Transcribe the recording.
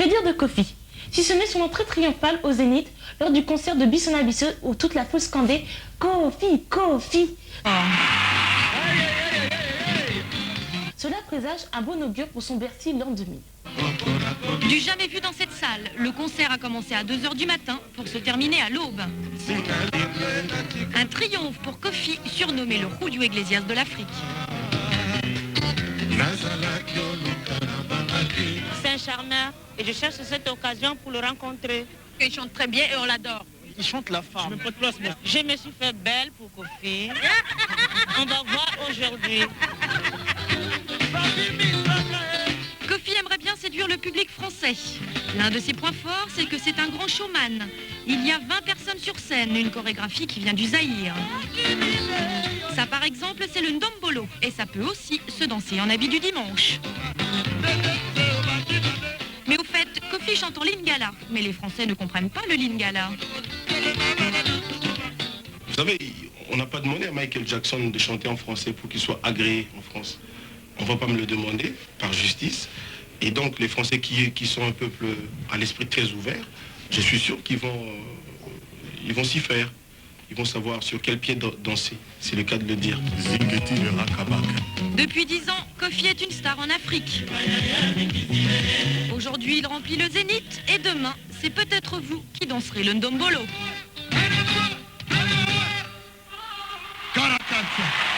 Que dire de Kofi? Si ce n'est son entrée triomphale au Zénith lors du concert de Bissona Bisseux où toute la foule scandait Kofi, Kofi. Cela présage un bon augure pour son Bercy l'an 2000. Du jamais vu dans cette salle, le concert a commencé à 2 h du matin pour se terminer à l'aube. Un triomphe pour Kofi, surnommé le Julio Iglesias de l'Afrique. C'est un charmeur et je cherche cette occasion pour le rencontrer. Il chante très bien et on l'adore. Il chante la femme. Je me suis fait belle pour Kofi. On va voir aujourd'hui. Kofi aimerait bien séduire le public français. L'un de ses points forts, c'est que c'est un grand showman. Il y a 20 personnes sur scène, une chorégraphie qui vient du Zaïre. Ça, par exemple, c'est le ndombolo. Et ça peut aussi se danser en habit du dimanche. Mais au fait, Kofi chante en lingala. Mais les Français ne comprennent pas le lingala. Vous savez, on n'a pas demandé à Michael Jackson de chanter en français pour qu'il soit agréé en France. On ne va pas me le demander par justice. Et donc les Français qui sont un peuple à l'esprit très ouvert, je suis sûr qu'ils vont s'y faire. Ils vont savoir sur quel pied danser, c'est le cas de le dire. Depuis 10 ans, Kofi est une star en Afrique. Aujourd'hui, il remplit le Zénith et demain, c'est peut-être vous qui danserez le ndombolo. Caracas.